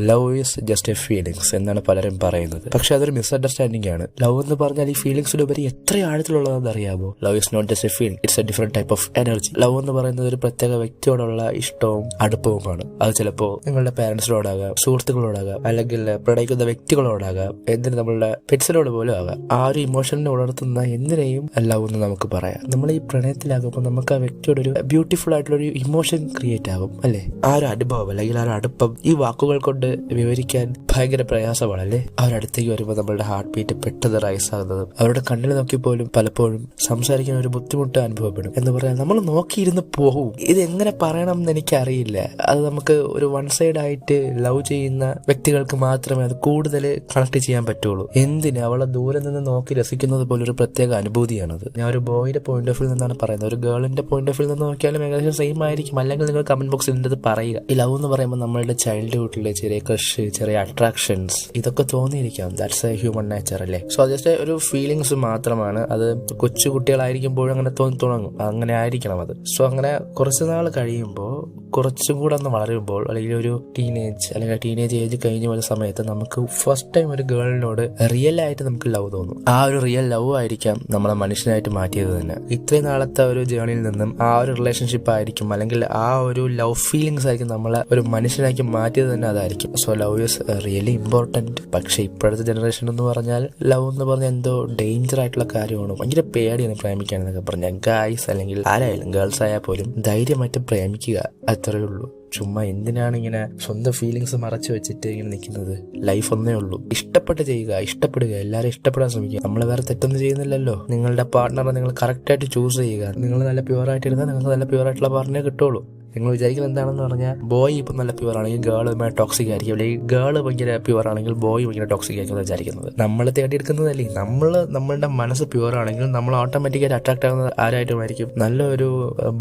Love is just A feelings എന്നാണ് പലരും പറയുന്നത്. പക്ഷെ അതൊരു മിസ്അണ്ടർസ്റ്റാൻഡിംഗ് ആണ്. ലവ് എന്ന് പറഞ്ഞാൽ ഈ ഫീലിങ്സിലുപരി എത്ര ആഴത്തിലുള്ളതെന്ന് അറിയാമോ? Love is not just a feeling, it's a different type of energy. Love എന്ന് പറയുന്നത് ഒരു പ്രത്യേക വ്യക്തിയോടുള്ള ഇഷ്ടവും അടുപ്പവുമാണ്. അത് ചിലപ്പോൾ നിങ്ങളുടെ പാരന്റ്സിനോടാകാം, സുഹൃത്തുക്കളോടാകാം, അല്ലെങ്കിൽ പ്രണയിക്കുന്ന വ്യക്തികളോടാകാം, എന്തിന് നമ്മളുടെ പെറ്റ്സിനോട് പോലും ആകാം. ആ ഒരു ഇമോഷനെ ഉണർത്തുന്ന എന്തിനേയും ലവ് എന്ന് നമുക്ക് പറയാം. നമ്മൾ ഈ പ്രണയത്തിലാകുമ്പോൾ നമുക്ക് ആ വ്യക്തിയോട് ഒരു ബ്യൂട്ടിഫുൾ ആയിട്ടുള്ള ഒരു ഇമോഷൻ ക്രിയേറ്റ് ആകും അല്ലെ? ആ ഒരു അനുഭവം അല്ലെങ്കിൽ ആ ഒരു അടുപ്പം ഈ വാക്കുകൾ കൊണ്ട് വിവരിക്കാൻ ഭയങ്കര പ്രയാസമാണല്ലേ? അവരടുത്തേക്ക് വരുമ്പോൾ നമ്മളുടെ ഹാർട്ട് ബീറ്റ് പെട്ടെന്ന് റൈസ് ആകുന്നതും അവരുടെ കണ്ണിൽ നോക്കി പോലും പലപ്പോഴും സംസാരിക്കാൻ ഒരു ബുദ്ധിമുട്ട് അനുഭവപ്പെടും. എന്ന് പറയാൻ നമ്മൾ നോക്കിയിരുന്ന് പോകും. ഇത് എങ്ങനെ പറയണം എന്ന് എനിക്കറിയില്ല. അത് നമുക്ക് ഒരു വൺ സൈഡ് ആയിട്ട് ലവ് ചെയ്യുന്ന വ്യക്തികൾക്ക് മാത്രമേ അത് കൂടുതൽ കണക്ട് ചെയ്യാൻ പറ്റുള്ളൂ. എന്തിന് അവളെ ദൂരെ നിന്ന് നോക്കി രസിക്കുന്നത് പോലെ ഒരു പ്രത്യേക അനുഭൂതിയാണത്. ഞാൻ ഒരു ബോയുടെ പോയിന്റ് ഓഫ് വ്യൂ നിന്നാണ് പറയുന്നത്. ഒരു ഗേളിന്റെ പോയിന്റ് ഓഫ് വ്യൂ നിന്ന് നോക്കിയാലും ഏകദേശം സെയിം ആയിരിക്കും. അല്ലെങ്കിൽ നിങ്ങൾ കമന്റ് ബോക്സിൽ ഇതിന്റെ പറയുക. ഈ ലവ് എന്ന് പറയുമ്പോൾ നമ്മളുടെ ചൈൽഡ്ഹുഡിലെ ചെറിയ ക്രഷ്, ചെറിയ അട്രാക്ഷൻസ്, ഇതൊക്കെ തോന്നിയിരിക്കാം. ദാറ്റ്സ് എ ഹ്യൂമൻ നേച്ചർ അല്ലേ? സോ ജസ്റ്റ് ഒരു ഫീലിങ്സ് മാത്രമാണ്. അത് കൊച്ചു കുട്ടികളായിരിക്കുമ്പോഴും അങ്ങനെ തോന്നി തുടങ്ങും. അങ്ങനെ ആയിരിക്കണം അത്. സോ അങ്ങനെ കുറച്ച് നാൾ കഴിയുമ്പോൾ, കുറച്ചും കൂടെ ഒന്ന് വളരുമ്പോൾ, അല്ലെങ്കിൽ ഒരു ടീനേജ് ഏജ് കഴിഞ്ഞ ഒരു സമയത്ത് നമുക്ക് ഫസ്റ്റ് ടൈം ഒരു ഗേളിനോട് റിയൽ ആയിട്ട് നമുക്ക് ലവ് തോന്നും. ആ ഒരു റിയൽ ലവ് ആയിരിക്കാം നമ്മളെ മനുഷ്യനായിട്ട് മാറ്റിയത് തന്നെ. ഇത്രയും നാളത്തെ ഒരു ജേണിയിൽ നിന്നും ആ ഒരു റിലേഷൻഷിപ്പ് ആയിരിക്കും, അല്ലെങ്കിൽ ആ ഒരു ലവ് ഫീലിങ്സ് ആയിരിക്കും നമ്മളെ ഒരു മനുഷ്യനാക്കി മാറ്റിയത് തന്നെ അതായിരിക്കും. So love is really important. പക്ഷെ ഇപ്പോഴത്തെ ജനറേഷൻ എന്ന് പറഞ്ഞാൽ ലവ് എന്ന് പറഞ്ഞാൽ എന്തോ ഡേഞ്ചർ ആയിട്ടുള്ള കാര്യമാണ്. ഭയങ്കര പേടിയാണ് പ്രേമിക്കാനെന്നൊക്കെ പറഞ്ഞാൽ. ഗായ്സ് അല്ലെങ്കിൽ ആരായാലും ഗേൾസ് ആയാൽ പോലും ധൈര്യമായിട്ട് പ്രേമിക്കുക, അത്രയേ ഉള്ളൂ. ചുമ്മാ എന്തിനാണ് ഇങ്ങനെ സ്വന്തം ഫീലിങ്സ് മറച്ചു വെച്ചിട്ട് ഇങ്ങനെ നിൽക്കുന്നത്? ലൈഫ് ഒന്നേ ഉള്ളൂ. ഇഷ്ടപ്പെട്ട് ചെയ്യുക, ഇഷ്ടപ്പെടുക, എല്ലാവരും ഇഷ്ടപ്പെടാൻ ശ്രമിക്കുക. നമ്മൾ വേറെ തെറ്റൊന്നും ചെയ്യുന്നില്ലല്ലോ. നിങ്ങളുടെ പാർട്ട്ണറെ നിങ്ങൾ കറക്റ്റായിട്ട് ചൂസ് ചെയ്യുക. നിങ്ങൾ നല്ല പ്യുവറായിട്ട് ഇരുന്നാൽ നിങ്ങൾക്ക് നല്ല പ്യുവറായിട്ടുള്ള പാർട്ട്ണറെ കിട്ടുള്ളൂ. നിങ്ങൾ വിചാരിക്കുന്നത് എന്താണെന്ന് പറഞ്ഞാൽ, ബോയ് ഇപ്പം നല്ല പ്യുവർ ആണെങ്കിൽ ഗേൾ ടോക്സിക് ആയിരിക്കും, അല്ലെങ്കിൽ ഗേൾ ഭയങ്കര പ്യുവർ ആണെങ്കിൽ ബോയ് ഭയങ്കര ടോക്സിക് ആയിരിക്കും വിചാരിക്കുന്നത്. നമ്മൾ തേടിയെടുക്കുന്നതല്ലേ? നമ്മളുടെ മനസ്സ് പ്യുവർ ആണെങ്കിൽ നമ്മൾ ഓട്ടോമാറ്റിക്കായിട്ട് അട്രാക്ട് ആകുന്നത് ആരായിട്ടുമായിരിക്കും? നല്ലൊരു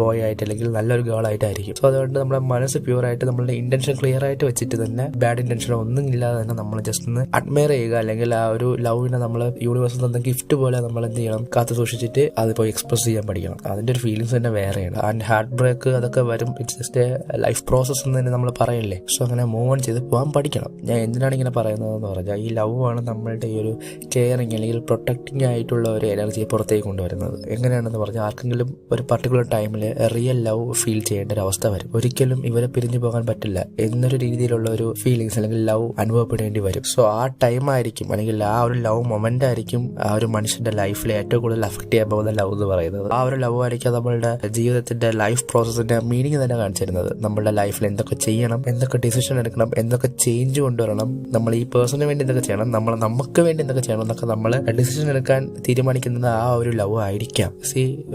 ബോയ് ആയിട്ട് അല്ലെങ്കിൽ നല്ലൊരു ഗേൾ ആയിട്ടായിരിക്കും. സോ അതുകൊണ്ട് നമ്മുടെ മനസ്സ് പ്യുവർ ആയിട്ട് നമ്മളുടെ ഇന്റൻഷൻ ക്ലിയർ ആയിട്ട് വെച്ചിട്ട് തന്നെ ബാഡ് ഇന്റൻഷൻ ഒന്നും ഇല്ലാതെ തന്നെ നമ്മൾ ജസ്റ്റ് ഒന്ന് അഡ്മയർ ചെയ്യുക, അല്ലെങ്കിൽ ആ ഒരു ലവിനെ നമ്മൾ യൂണിവേഴ്സിൽ തന്ന ഗിഫ്റ്റ് പോലെ നമ്മൾ എന്ത് ചെയ്യണം? കാത്തു സൂക്ഷിച്ചിട്ട് അതിപ്പോൾ എക്സ്പ്രസ് ചെയ്യാൻ പഠിക്കണം. അതിന്റെ ഒരു ഫീലിങ്സ് തന്നെ വേറെയാണ്. ആൻഡ് ഹാർട്ട് ബ്രേക്ക് അതൊക്കെ വരും. It's just A life process എന്ന് തന്നെ നമ്മൾ പറയില്ലേ? സോ അങ്ങനെ മൂവ് ഓൺ ചെയ്ത് പോകാൻ പഠിക്കണം. ഞാൻ എന്തിനാണ് ഇങ്ങനെ പറയുന്നതെന്ന് പറഞ്ഞാൽ, ഈ ലവ് ആണ് നമ്മളുടെ ഈ ഒരു കെയറിങ് അല്ലെങ്കിൽ പ്രൊട്ടക്റ്റിംഗ് ആയിട്ടുള്ള ഒരു എനർജിയെ പുറത്തേക്ക് കൊണ്ടുവരുന്നത്. എങ്ങനെയാണെന്ന് പറഞ്ഞാൽ, ആർക്കെങ്കിലും ഒരു പർട്ടിക്കുലർ ടൈമിൽ റിയൽ ലവ് ഫീൽ ചെയ്യേണ്ട ഒരു അവസ്ഥ വരും. ഒരിക്കലും ഇവരെ പിരിഞ്ഞു പോകാൻ പറ്റില്ല എന്നൊരു രീതിയിലുള്ള ഒരു ഫീലിങ്സ് അല്ലെങ്കിൽ ലവ് അനുഭവപ്പെടേണ്ടി വരും. സോ ആ ടൈം ആയിരിക്കും, അല്ലെങ്കിൽ ആ ഒരു ലവ് മൊമെന്റ് ആയിരിക്കും ആ ഒരു മനുഷ്യന്റെ ലൈഫിൽ ഏറ്റവും കൂടുതൽ അഫക്ട് ചെയ്യാൻ പോകുന്ന ലവ് എന്ന് പറയുന്നത്. ആ ഒരു ലവ് ആയിരിക്കും നമ്മളുടെ ജീവിതത്തിന്റെ ലൈഫ് പ്രോസസ്സിന്റെ മീനിങ് തന്നെ കാണിച്ചിരുന്നത്. നമ്മളുടെ ലൈഫിൽ എന്തൊക്കെ ചെയ്യണം, എന്തൊക്കെ ഡിസിഷൻ എടുക്കണം, എന്തൊക്കെ ചേഞ്ച് കൊണ്ടുവരണം, നമ്മൾ ഈ പേഴ്സണിന് വേണ്ടി എന്തൊക്കെ ചെയ്യണം, നമുക്ക് വേണ്ടി എന്തൊക്കെ ചെയ്യണം എന്നൊക്കെ നമ്മൾ ഡിസിഷൻ എടുക്കാൻ തീരുമാനിക്കുന്നത് ആ ഒരു ലവ് ആയിരിക്കാം.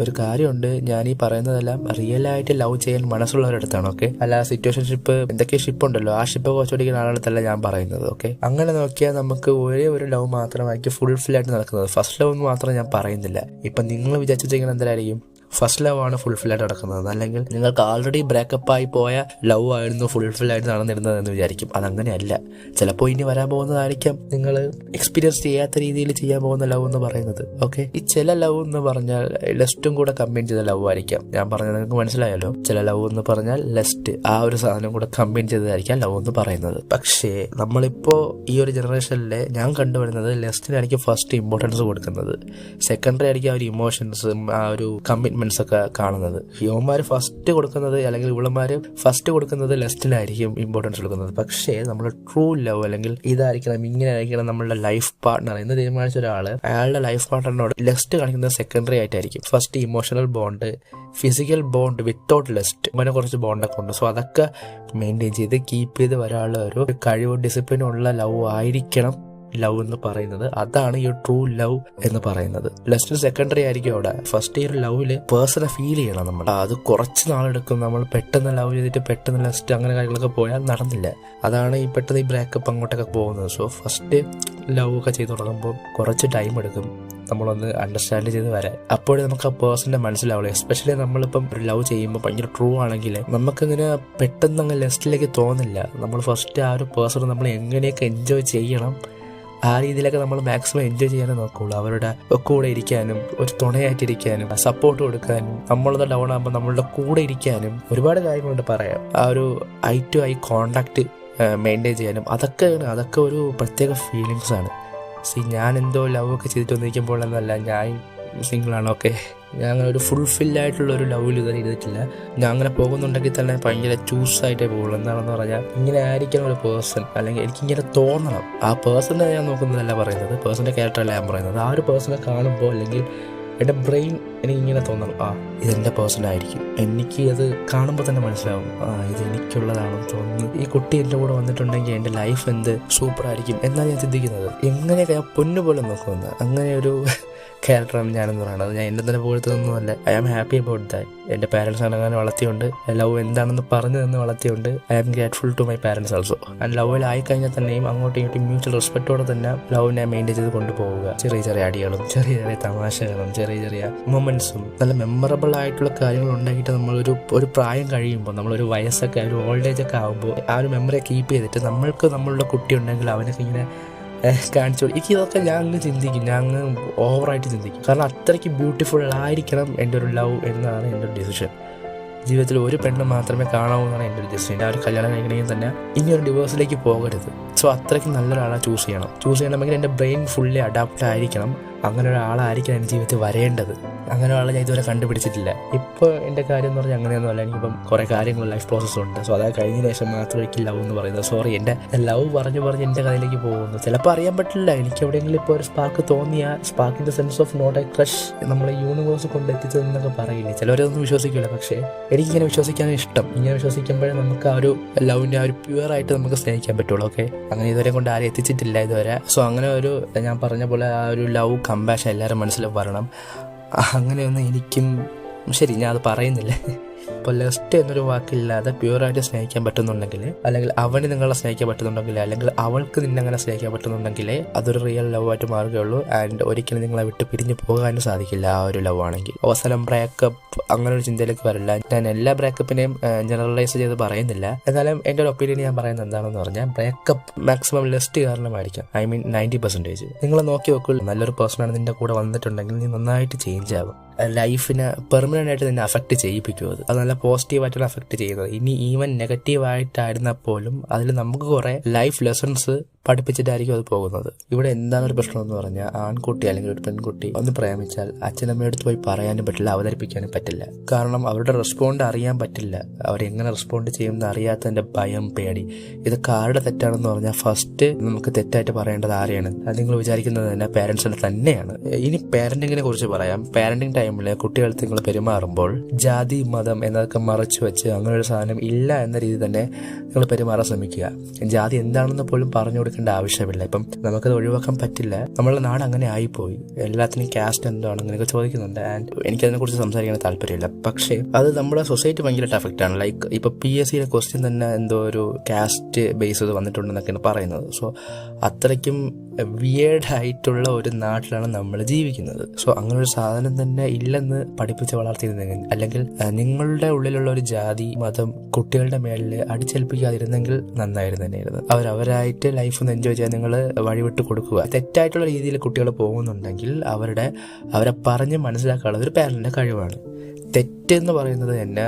ഒരു കാര്യമുണ്ട്, ഞാൻ ഈ പറയുന്നതെല്ലാം റിയൽ ആയിട്ട് ലവ് ചെയ്യാൻ മനസ്സുള്ളവരടുത്താണ്. ഓക്കെ, അല്ല സിറ്റുവേഷൻഷിപ്പ് എന്തൊക്കെ ഷിപ്പ് ഉണ്ടല്ലോ, ആ ഷിപ്പ് കുറച്ചുപിടിക്കുന്ന ആളുകളല്ല ഞാൻ പറയുന്നത്. ഓക്കെ, അങ്ങനെ നോക്കിയാൽ നമുക്ക് ഒരേ ഒരു ലവ് മാത്രമായിരിക്കും ഫുൾഫിൽ ആയിട്ട് നടക്കുന്നത്. ഫസ്റ്റ് ലവ് എന്ന് മാത്രം ഞാൻ പറയുന്നില്ല. ഇപ്പൊ നിങ്ങൾ വിചാരിച്ചിരിക്കുന്നത് എന്തായിരിക്കും? ഫസ്റ്റ് ലവ് ആണ് ഫുൾഫിൽ ആയിട്ട് നടക്കുന്നത്, അല്ലെങ്കിൽ നിങ്ങൾക്ക് ആൾറെഡി ബ്രേക്കപ്പ് ആയി പോയ ലവ് ആയിരുന്നു ഫുൾഫിൽ ആയിട്ട് നടന്നിരുന്നത് എന്ന് വിചാരിക്കും. അതങ്ങനെയല്ല. ചിലപ്പോൾ ഇനി വരാൻ പോകുന്നതായിരിക്കാം നിങ്ങൾ എക്സ്പീരിയൻസ് ചെയ്യാത്ത രീതിയിൽ ചെയ്യാൻ പോകുന്ന ലവ് എന്ന് പറയുന്നത്. ഓക്കെ, ഈ ചില ലവ് എന്ന് പറഞ്ഞാൽ ലെസ്റ്റും കൂടെ കമ്പൈൻ ചെയ്ത ലവ് ആയിരിക്കാം. ഞാൻ പറഞ്ഞത് നിങ്ങൾക്ക് മനസ്സിലായല്ലോ. ചില ലവ് എന്ന് പറഞ്ഞാൽ ലെസ്റ്റ്, ആ ഒരു സാധനം കൂടെ കമ്പൈൻ ചെയ്തതായിരിക്കാം ലവ് എന്ന് പറയുന്നത്. പക്ഷേ നമ്മളിപ്പോ ഈ ഒരു ജനറേഷനിലെ ഞാൻ കണ്ടുവരുന്നത് ലെസ്റ്റിനായിരിക്കും ഫസ്റ്റ് ഇമ്പോർട്ടൻസ് കൊടുക്കുന്നത്. സെക്കൻഡറി ആയിരിക്കും ആ ഒരു ഇമോഷൻസും ആ ഒരു കമ്മിറ്റ്മെന്റ് ഒക്കെ കാണുന്നത്. യുവന്മാര് ഫസ്റ്റ് കൊടുക്കുന്നത്, അല്ലെങ്കിൽ ഇവളന്മാര് ഫസ്റ്റ് കൊടുക്കുന്നത് ലെസ്റ്റിനായിരിക്കും ഇമ്പോർട്ടൻസ് കൊടുക്കുന്നത്. പക്ഷേ നമ്മുടെ ട്രൂ ലവ് അല്ലെങ്കിൽ ഇതായിരിക്കണം, ഇങ്ങനെ ആയിരിക്കണം നമ്മളുടെ ലൈഫ് പാർട്ട്ണർ എന്ന് തീരുമാനിച്ച ഒരാള് അയാളുടെ ലൈഫ് പാർട്ട്ണറിനോട് ലെസ്റ്റ് കാണിക്കുന്നത് സെക്കൻഡറി ആയിട്ടായിരിക്കും. First emotional bond, physical bond without lust, അങ്ങനെ കുറച്ച് ബോണ്ടൊക്കെ ഉണ്ട്. സോ അതൊക്കെ മെയിൻറ്റെയിൻ ചെയ്ത് കീപ്പ് ചെയ്ത് വരാനുള്ള ഒരു കഴിവും ഡിസിപ്ലിനും ഉള്ള ലവ് ആയിരിക്കണം ലവ് എന്ന് പറയുന്നത്. അതാണ് ഈ ട്രൂ ലവ് എന്ന് പറയുന്നത്. ലെസ്റ്റ് സെക്കൻഡറി ആയിരിക്കും അവിടെ. ഫസ്റ്റ് ഈ ഒരു ലവില് പേഴ്സണെ ഫീൽ ചെയ്യണം നമ്മൾ. അത് കുറച്ച് നാളെടുക്കും. നമ്മൾ പെട്ടെന്ന് ലവ് ചെയ്തിട്ട് പെട്ടെന്ന് ലെസ്റ്റ് അങ്ങനെ കാര്യങ്ങളൊക്കെ പോയാൽ നടന്നില്ല. അതാണ് ഈ പെട്ടെന്ന് ഈ ബ്രേക്കപ്പ് അങ്ങോട്ടൊക്കെ പോകുന്നത്. സോ ഫസ്റ്റ് ലവ് ഒക്കെ ചെയ്ത് തുടങ്ങുമ്പോൾ കുറച്ച് ടൈം എടുക്കും നമ്മളൊന്ന് അണ്ടർസ്റ്റാൻഡ് ചെയ്ത് വരാൻ. അപ്പോഴേ നമുക്ക് ആ പേഴ്സണിനെ മനസ്സിലാവുള്ളൂ. എസ്പെഷ്യലി നമ്മളിപ്പം ഒരു ലവ് ചെയ്യുമ്പോൾ ഭയങ്കര ട്രൂ ആണെങ്കിൽ നമുക്കിങ്ങനെ പെട്ടെന്ന് അങ്ങ് ലെസ്റ്റിലേക്ക് തോന്നില്ല. നമ്മൾ ഫസ്റ്റ് ആ ഒരു പേഴ്സൺ നമ്മൾ എങ്ങനെയൊക്കെ എൻജോയ് ചെയ്യണം, ആ രീതിയിലൊക്കെ നമ്മൾ മാക്സിമം എൻജോയ് ചെയ്യാനേ നോക്കുള്ളൂ. അവരുടെ കൂടെ ഇരിക്കാനും, ഒരു തുണയായിട്ടിരിക്കാനും, സപ്പോർട്ട് കൊടുക്കാനും, നമ്മളൊന്ന് ഡൗൺ ആകുമ്പോൾ നമ്മളുടെ കൂടെ ഇരിക്കാനും ഒരുപാട് കാര്യങ്ങളുണ്ട് പറയാം. ആ ഒരു eye to eye contact maintain ചെയ്യാനും അതൊക്കെ ഒരു പ്രത്യേക ഫീലിങ്സ് ആണ്. ഞാൻ എന്തോ ലവ് ഒക്കെ ചെയ്തിട്ട് വന്നിരിക്കുമ്പോൾ എന്നല്ല, ഞാൻ സിംഗിളാണ്. ഓക്കെ, ഞാൻ അങ്ങനെ ഒരു ഫുൾഫില്ലായിട്ടുള്ള ഒരു ലവിൽ ഇതുവരെ ഇരുന്നിട്ടില്ല. ഞാൻ അങ്ങനെ പോകുന്നുണ്ടെങ്കിൽ തന്നെ ഭയങ്കര ചൂസായിട്ടേ പോകുള്ളൂ. എന്താണെന്ന് പറഞ്ഞാൽ ഇങ്ങനെ ആയിരിക്കണം ഒരു പേഴ്സൺ, അല്ലെങ്കിൽ എനിക്കിങ്ങനെ തോന്നണം. ആ പേഴ്സണെ ഞാൻ നോക്കുന്നതല്ല പറയുന്നത്, പേഴ്സൻ്റെ ക്യാരക്ടറല്ല ഞാൻ പറയുന്നത്. ആ ഒരു പേഴ്സണെ കാണുമ്പോൾ അല്ലെങ്കിൽ എൻ്റെ ബ്രെയിൻ എനിക്കിങ്ങനെ തോന്നണം, ഇതെൻ്റെ പേഴ്സണായിരിക്കും. എനിക്ക് അത് കാണുമ്പോൾ തന്നെ മനസ്സിലാവും, ഇത് എനിക്കുള്ളതാണെന്ന് തോന്നുന്നു. ഈ കുട്ടി എൻ്റെ കൂടെ വന്നിട്ടുണ്ടെങ്കിൽ എൻ്റെ ലൈഫ് എന്ത് സൂപ്പറായിരിക്കും എന്നാണ് ഞാൻ ചിന്തിക്കുന്നത്. എങ്ങനെയൊക്കെ ഞാൻ പൊന്നുപോലെ നോക്കുന്നത് അങ്ങനെ ഒരു ക്യാരക്ടറാണ് ഞാനെന്ന് പറയുന്നത്. ഞാൻ എൻ്റെ തന്നെ പോലത്തൊന്നുമല്ല. I am happy about that. എൻ്റെ പാരൻസ് അങ്ങനെ വളർത്തിയുണ്ട്, ലവ് എന്താണെന്ന് പറഞ്ഞു തന്ന് വളർത്തിയുണ്ട്. I am grateful to my parents also. And ലവിലായി കഴിഞ്ഞാൽ തന്നെയും അങ്ങോട്ടും ഇങ്ങോട്ടും മ്യൂച്വൽ റെസ്പെക്റ്റോടെ തന്നെ ലവിനെ മെയിൻറ്റെയിൻ ചെയ്ത് കൊണ്ടുപോവുക. ചെറിയ ചെറിയ അടികളും ചെറിയ ചെറിയ തമാശകളും ചെറിയ ചെറിയ മൊമെൻറ്റ്സും നല്ല മെമ്മറബിൾ ആയിട്ടുള്ള കാര്യങ്ങൾ ഉണ്ടാക്കിയിട്ട് നമ്മളൊരു പ്രായം കഴിയുമ്പോൾ, നമ്മളൊരു വയസ്സൊക്കെ ഒരു ഓൾഡ് ഏജ് ഒക്കെ ആകുമ്പോൾ ആ ഒരു മെമ്മറി കീപ്പ് ചെയ്തിട്ട് നമ്മളുടെ കുട്ടി ഉണ്ടെങ്കിൽ അവനൊക്കെ ഇങ്ങനെ കാണിച്ചു. ഇതൊക്കെ ഞാൻ അങ്ങ് ചിന്തിക്കും, ഞാൻ അങ്ങ് ഓവറായിട്ട് ചിന്തിക്കും. കാരണം അത്രയ്ക്ക് ബ്യൂട്ടിഫുൾ ആയിരിക്കണം എൻ്റെ ഒരു ലവ് എന്നാണ് എൻ്റെ ഒരു ഡിസിഷൻ. ജീവിതത്തിൽ ഒരു പെണ്ണ് മാത്രമേ കാണാവൂ എന്നാണ് എൻ്റെ ഒരു ഡിസിഷൻ. ആ ഒരു കല്യാണം കഴിക്കണമെങ്കിൽ തന്നെ ഇനി ഒരു ഡിവോഴ്സിലേക്ക് പോകരുത്. സോ അത്രയ്ക്ക് നല്ലൊരാളെ ചൂസ് ചെയ്യണമെങ്കിൽ എൻ്റെ ബ്രെയിൻ ഫുള്ളി അഡാപ്റ്റ് ആയിരിക്കണം. അങ്ങനെ ഒരാളായിരിക്കണം എൻ്റെ ജീവിതത്തിൽ വരേണ്ടത്. അങ്ങനെ ഒരാളെ ഞാൻ ഇതുവരെ കണ്ടുപിടിച്ചിട്ടില്ല. ഇപ്പോൾ എൻ്റെ കാര്യം എന്ന് പറഞ്ഞാൽ അങ്ങനെയൊന്നും അല്ല. എനിക്കിപ്പം കുറേ കാര്യങ്ങൾ ലൈഫ് പ്രോസസ്സുണ്ട്. സോ അതായത് കഴിഞ്ഞ ശേഷം മാത്രം എനിക്ക് ലവ് എന്ന് പറയുന്നത്. സോറി, എൻ്റെ ലവ് പറഞ്ഞ് എൻ്റെ കഥയിലേക്ക് പോകുന്നു. ചിലപ്പോൾ അറിയാൻ പറ്റില്ല. എനിക്ക് എവിടെയെങ്കിലും ഇപ്പോൾ ഒരു സ്പാർക്ക് തോന്നിയാൽ, സ്പാർക്കിൻ്റെ sense of not a crush, നമ്മളെ യൂണിവേഴ്സ് കൊണ്ടെത്തിച്ചതെന്നൊക്കെ പറയില്ലേ, ചിലവരൊന്നും വിശ്വസിക്കില്ല. പക്ഷേ എനിക്കിങ്ങനെ വിശ്വസിക്കാനും ഇഷ്ടം. ഇങ്ങനെ വിശ്വസിക്കുമ്പോഴേ നമുക്ക് ആ ഒരു ലവിൻ്റെ ആ ഒരു പ്യുവറായിട്ട് നമുക്ക് സ്നേഹിക്കാൻ പറ്റുള്ളൂ. ഓക്കെ, അങ്ങനെ ഇതുവരെ കൊണ്ട് ആരും എത്തിച്ചിട്ടില്ല ഇതുവരെ. സോ അങ്ങനെ ഒരു ഞാൻ പറഞ്ഞ പോലെ ആ ഒരു ലവ് കമ്പാഷൻ എല്ലാവരും മനസ്സിൽ വരണം. അങ്ങനെയൊന്നും എനിക്കും ശരി, ഞാൻ അത് പറയുന്നില്ല. ഇപ്പോൾ ലസ്റ്റ് എന്നൊരു വാക്കില്ലാതെ പ്യുവറായിട്ട് സ്നേഹിക്കാൻ പറ്റുന്നുണ്ടെങ്കിൽ, അല്ലെങ്കിൽ അവന് നിങ്ങളെ സ്നേഹിക്കാൻ പറ്റുന്നുണ്ടെങ്കിൽ, അല്ലെങ്കിൽ അവൾക്ക് നിന്നെ അങ്ങനെ സ്നേഹിക്കാൻ പറ്റുന്നുണ്ടെങ്കിൽ അതൊരു റിയൽ ലവ് ആയിട്ട് മാറുകയുള്ളൂ. ആൻഡ് ഒരിക്കലും നിങ്ങളെ വിട്ട് പിരിഞ്ഞ് പോകാനും സാധിക്കില്ല ആ ഒരു ലവ് ആണെങ്കിൽ. അവസാനം ബ്രേക്കപ്പ് അങ്ങനെ ഒരു ചിന്തയിലേക്ക് വരില്ല. ഞാൻ എല്ലാ ബ്രേക്കപ്പിനെയും ജനറലൈസ് ചെയ്ത് പറയുന്നില്ല. എന്നാലും എൻ്റെ ഒരു ഒപ്പീനിയൻ ഞാൻ പറയുന്നത് എന്താണെന്ന് പറഞ്ഞാൽ, ബ്രേക്കപ്പ് മാക്സിമം ലെസ്റ്റ് കാരണമായിരിക്കാം. I mean 90%. നിങ്ങൾ നോക്കി വെക്കൂ, നല്ലൊരു പേഴ്സണാണ് നിന്റെ കൂടെ വന്നിട്ടുണ്ടെങ്കിൽ നീ നന്നായിട്ട് ചേഞ്ച് ആകും. ലൈഫിനെ പെർമനൻ്റ് ആയിട്ട് നിന്നെ അഫക്റ്റ് ചെയ്യിപ്പിക്കും. അത് നല്ല പോസിറ്റീവായിട്ടാണ് അഫക്റ്റ് ചെയ്യുന്നത്. ഇനി ഈവൻ നെഗറ്റീവായിട്ടായിരുന്നാൽ പോലും അതിൽ നമുക്ക് കുറേ ലൈഫ് ലെസൺസ് പഠിപ്പിച്ചിട്ടായിരിക്കും അത് പോകുന്നത്. ഇവിടെ എന്താണ് പ്രശ്നം എന്ന് പറഞ്ഞാൽ, ആൺകുട്ടി അല്ലെങ്കിൽ ഒരു പെൺകുട്ടി ഒന്ന് പ്രേമിച്ചാൽ അച്ഛനമ്മയടുത്ത് പോയി പറയാനും പറ്റില്ല, അവതരിപ്പിക്കാനും പറ്റില്ല. കാരണം അവരുടെ റെസ്പോണ്ട് അറിയാൻ പറ്റില്ല. അവരെങ്ങനെ റെസ്പോണ്ട് ചെയ്യുമെന്ന് അറിയാത്തതിൻ്റെ ഭയം, പേടി. ഇതൊക്കെ ആരുടെ തെറ്റാണെന്ന് പറഞ്ഞാൽ, ഫസ്റ്റ് നമുക്ക് തെറ്റായിട്ട് പറയേണ്ടത് ആരെയാണ്? അത് നിങ്ങൾ വിചാരിക്കുന്നത് തന്നെ പേരൻസിനെ തന്നെയാണ്. ഇനി പാരന്റിങ്ങിനെ കുറിച്ച് പറയാം. പാരന്റിങ് ടൈമിൽ കുട്ടികൾക്ക് നിങ്ങൾ പെരുമാറുമ്പോൾ ജാതി, മതം എന്നതൊക്കെ മറച്ചു വെച്ച് അങ്ങനെ ഒരു സാധനം ഇല്ല എന്ന രീതി തന്നെ നിങ്ങൾ പെരുമാറാൻ ശ്രമിക്കുക. ജാതി എന്താണെന്ന് പോലും പറഞ്ഞു കൊടുക്കേണ്ട ആവശ്യമില്ല. ഇപ്പം നമുക്കത് ഒഴിവാക്കാൻ പറ്റില്ല. നമ്മളുടെ നാട് അങ്ങനെ ആയിപ്പോയി. എല്ലാത്തിനും കാസ്റ്റ് എന്താണ് അങ്ങനെയൊക്കെ ചോദിക്കുന്നുണ്ട്. ആൻഡ് എനിക്കതിനെ കുറിച്ച് സംസാരിക്കാൻ താല്പര്യമില്ല. പക്ഷേ അത് നമ്മുടെ സൊസൈറ്റി ഭയങ്കരമായിട്ട് അഫക്റ്റ് ആണ്. ലൈക്ക് ഇപ്പോൾ PSCയിലെ ക്വസ്റ്റ്യൻ തന്നെ എന്തോ ഒരു കാസ്റ്റ് ബേസ് ചെയ്ത് വന്നിട്ടുണ്ടെന്നൊക്കെയാണ് പറയുന്നത്. സോ അത്രയ്ക്കും വിയേർഡായിട്ടുള്ള ഒരു നാട്ടിലാണ് നമ്മൾ ജീവിക്കുന്നത്. സോ അങ്ങനെ ഒരു സാധനം തന്നെ ഇല്ലെന്ന് പഠിപ്പിച്ച് വളർത്തിയിരുന്നെങ്കിൽ, അല്ലെങ്കിൽ നിങ്ങളുടെ ഉള്ളിലുള്ള ഒരു ജാതി, മതം കുട്ടികളുടെ മേളിൽ അടിച്ചേൽപ്പിക്കാതിരുന്നെങ്കിൽ നന്നായിരുന്നു തന്നെയായിരുന്നു. അവരായിട്ട് ലൈഫ് ഒന്ന് എൻജോയ് ചെയ്യാൻ നിങ്ങൾ വഴിവിട്ട് കൊടുക്കുക. തെറ്റായിട്ടുള്ള രീതിയിൽ കുട്ടികൾ പോകുന്നുണ്ടെങ്കിൽ അവരെ പറഞ്ഞ് മനസ്സിലാക്കാനുള്ള ഒരു പാരന്റിന്റെ കഴിവാണ്. തെറ്റെന്ന് പറയുന്നത് തന്നെ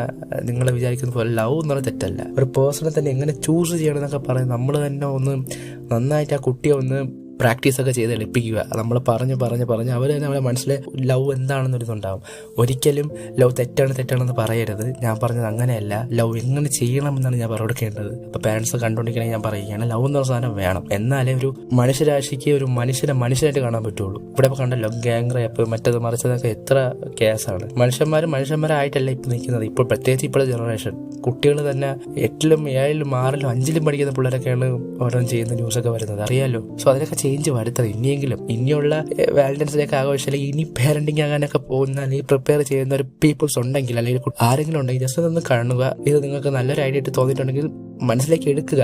നിങ്ങൾ വിചാരിക്കുന്ന പോലെ ലവ് എന്ന് പറയുന്നത് തെറ്റല്ല. ഒരു പേഴ്സണെ തന്നെ എങ്ങനെ ചൂസ് ചെയ്യണം എന്നൊക്കെ പറയുന്നത് നമ്മൾ തന്നെ ഒന്ന് നന്നായിട്ട് ആ കുട്ടിയെ ഒന്ന് പ്രാക്ടീസൊക്കെ ചെയ്ത് എളുപ്പിക്കുക. നമ്മൾ പറഞ്ഞ് അവർ തന്നെ അവരുടെ മനസ്സിൽ ലവ് എന്താണെന്നൊരിതുണ്ടാവും. ഒരിക്കലും ലവ് തെറ്റാണെന്ന് പറയരുത്. ഞാൻ പറഞ്ഞത് അങ്ങനെയല്ല. ലവ് എങ്ങനെ ചെയ്യണമെന്നാണ് ഞാൻ പറഞ്ഞു കൊടുക്കേണ്ടത്. ഇപ്പോൾ പാരൻസ് കണ്ടുകൊണ്ടിരിക്കണമെങ്കിൽ ഞാൻ പറയുകയാണ്, ലവ് എന്ന സാധനം വേണം. എന്നാലേ ഒരു മനുഷ്യരാശിക്ക് ഒരു മനുഷ്യനായിട്ട് കാണാൻ പറ്റുള്ളൂ. ഇവിടെ ഇപ്പോൾ കണ്ടല്ലോ, ഗ്യാങ് റേപ്പ്, മറ്റത് മറിച്ചതൊക്കെ എത്ര കേസാണ്. മനുഷ്യന്മാരായിട്ടല്ല ഇപ്പോൾ നിൽക്കുന്നത്. ഇപ്പോൾ പ്രത്യേകിച്ച് ഇപ്പോഴത്തെ ജനറേഷൻ കുട്ടികൾ തന്നെ 8ലും 7ലും 6ലും 5ലും പഠിക്കുന്ന പിള്ളേരൊക്കെയാണ് ഓരോന്നും ചെയ്യുന്ന ന്യൂസൊക്കെ വരുന്നത്, അറിയാലോ. സോ അതിനൊക്കെ ചേഞ്ച് വരുത്തത് ഇനിയുള്ള വാലന്റൈൻസ് ഡേ ആഘോഷം, ഇനി പാരന്റിങ് ആകാനൊക്കെ പോകുന്ന അല്ലെങ്കിൽ പ്രിപ്പയർ ചെയ്യുന്ന ഒരു പീപ്പിൾസ് ഉണ്ടെങ്കിൽ, അല്ലെങ്കിൽ ആരെങ്കിലും ഉണ്ടെങ്കിൽ ജസ്റ്റ് ഒന്ന് കാണുക. ഇത് നിങ്ങൾക്ക് നല്ലൊരു ഐഡിയ ആയിട്ട് തോന്നിയിട്ടുണ്ടെങ്കിൽ മനസ്സിലേക്ക് എടുക്കുക.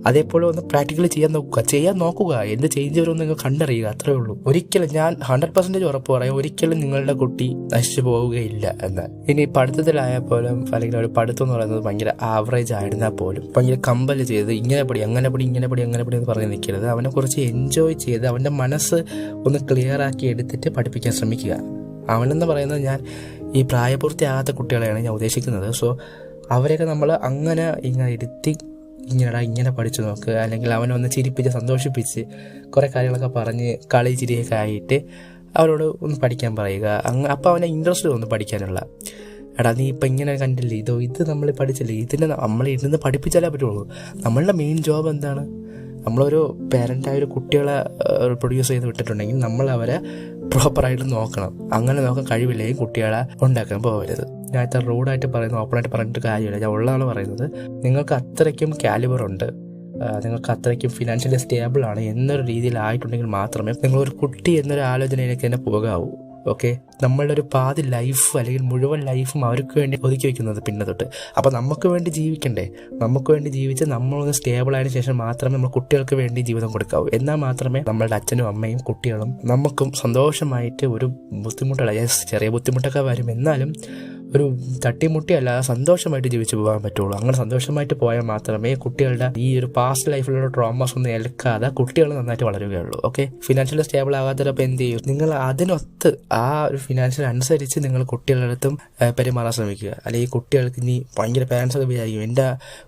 അതേപോലെ ഒന്ന് പ്രാക്ടിക്കലി ചെയ്യാൻ നോക്കുക. എന്ത് ചേഞ്ച് വരുമെന്ന് നിങ്ങൾ കണ്ടറിയുക. അത്രേ ഉള്ളൂ. ഒരിക്കലും ഞാൻ 100% ഉറപ്പ് പറയാം, ഒരിക്കലും നിങ്ങളുടെ കുട്ടി നശിച്ചു പോവുകയില്ല എന്നാൽ. ഇനി പഠിത്തത്തിലായാൽ പോലും, അല്ലെങ്കിൽ ഒരു പഠിത്തം എന്ന് പറയുന്നത് ഭയങ്കര ആവറേജ് ആയിരുന്നാൽ പോലും ഭയങ്കര കമ്പൽ ചെയ്ത് ഇങ്ങനെ പടി എന്ന് പറഞ്ഞ് നിൽക്കരുത്. അവനെ കുറിച്ച് എൻജോയ് ചെയ്ത് അവൻ്റെ മനസ്സ് ഒന്ന് ക്ലിയർ ആക്കി എടുത്തിട്ട് പഠിപ്പിക്കാൻ ശ്രമിക്കുക. അവനെന്ന് പറയുന്നത് ഞാൻ ഈ പ്രായപൂർത്തിയാകാത്ത കുട്ടികളെയാണ് ഞാൻ ഉദ്ദേശിക്കുന്നത്. സോ അവരെയൊക്കെ നമ്മൾ അങ്ങനെ ഇങ്ങനെ ഇരുത്തി ഇങ്ങനെ പഠിച്ചു നോക്ക്, അല്ലെങ്കിൽ അവനെ ഒന്ന് ചിരിപ്പിച്ച് സന്തോഷിപ്പിച്ച് കുറേ കാര്യങ്ങളൊക്കെ പറഞ്ഞ് കളി ചിരിയൊക്കെ ആയിട്ട് അവരോട് ഒന്ന് പഠിക്കാൻ പറയുക. അപ്പോൾ അവനെ ഇൻട്രസ്റ്റ് തോന്നും പഠിക്കാനുള്ള. എടാ നീ ഇപ്പം ഇങ്ങനെ കണ്ടില്ലേ, ഇത് നമ്മൾ പഠിച്ചില്ലേ, ഇതിനെ നമ്മൾ ഇരുന്ന് പഠിപ്പിച്ചാലേ പറ്റുള്ളൂ. നമ്മളുടെ മെയിൻ ജോബ് എന്താണ്? നമ്മളൊരു പേരൻ്റായ ഒരു കുട്ടികളെ പ്രൊഡ്യൂസ് ചെയ്ത് വിട്ടിട്ടുണ്ടെങ്കിൽ നമ്മൾ അവരെ പ്രോപ്പറായിട്ട് നോക്കണം. അങ്ങനെ നോക്കാൻ കഴിവില്ലെങ്കിൽ കുട്ടികളെ ഉണ്ടാക്കാൻ പോകരുത്. ഞാൻ ഇത്ര റൂഡായിട്ട് പറയുന്നത്, ഓപ്പണായിട്ട് പറഞ്ഞിട്ട് കാര്യമില്ല. ഞാൻ ഉള്ളതാണ് പറയുന്നത്. നിങ്ങൾക്ക് അത്രയ്ക്കും കാലിബർ ഉണ്ട്, നിങ്ങൾക്ക് അത്രയ്ക്കും ഫിനാൻഷ്യലി സ്റ്റേബിൾ ആണ് എന്നൊരു രീതിയിലായിട്ടുണ്ടെങ്കിൽ മാത്രമേ നിങ്ങളൊരു കുട്ടി എന്നൊരു ആലോചനയിലേക്ക് തന്നെ പോകാവൂ. ഓക്കെ, നമ്മളുടെ ഒരു പാതി ലൈഫ് അല്ലെങ്കിൽ മുഴുവൻ ലൈഫും അവർക്ക് വേണ്ടി ഒതുക്കി വയ്ക്കുന്നത് പിന്നെ തൊട്ട്. അപ്പോൾ നമുക്ക് വേണ്ടി ജീവിക്കണ്ടേ? നമുക്ക് വേണ്ടി ജീവിച്ച് നമ്മളൊന്ന് സ്റ്റേബിൾ ആയതിനു ശേഷം മാത്രമേ നമ്മൾ കുട്ടികൾക്ക് വേണ്ടി ജീവിതം കൊടുക്കാവൂ. എന്നാൽ മാത്രമേ നമ്മളുടെ അച്ഛനും അമ്മയും കുട്ടികളും നമുക്കും സന്തോഷമായിട്ട് ഒരു ബുദ്ധിമുട്ടുള്ള, ചെറിയ ബുദ്ധിമുട്ടൊക്കെ വരും, എന്നാലും ഒരു തട്ടിമുട്ടിയല്ല സന്തോഷമായിട്ട് ജീവിച്ചു പോകാൻ പറ്റുള്ളൂ. അങ്ങനെ സന്തോഷമായിട്ട് പോയാൽ മാത്രമേ കുട്ടികളുടെ ഈ ഒരു പാസ്റ്റ് ലൈഫിലുള്ള ട്രോമാസ് ഒന്നും ഏൽക്കാതെ കുട്ടികൾ നന്നായിട്ട് വളരുകയുള്ളൂ. ഓക്കെ, ഫിനാൻഷ്യലി സ്റ്റേബിൾ ആകാത്തപ്പോൾ എന്ത് ചെയ്യും? നിങ്ങൾ അതിനൊത്ത് ആ ഒരു ഫിനാൻഷ്യൽ അനുസരിച്ച് നിങ്ങൾ കുട്ടികളുടെ അടുത്തും പെരുമാറാൻ ശ്രമിക്കുക. അല്ലെങ്കിൽ കുട്ടികൾക്ക് ഇനി ഭയങ്കര പാരൻസ് ഒക്കെ വിചാരിക്കും എൻ്റെ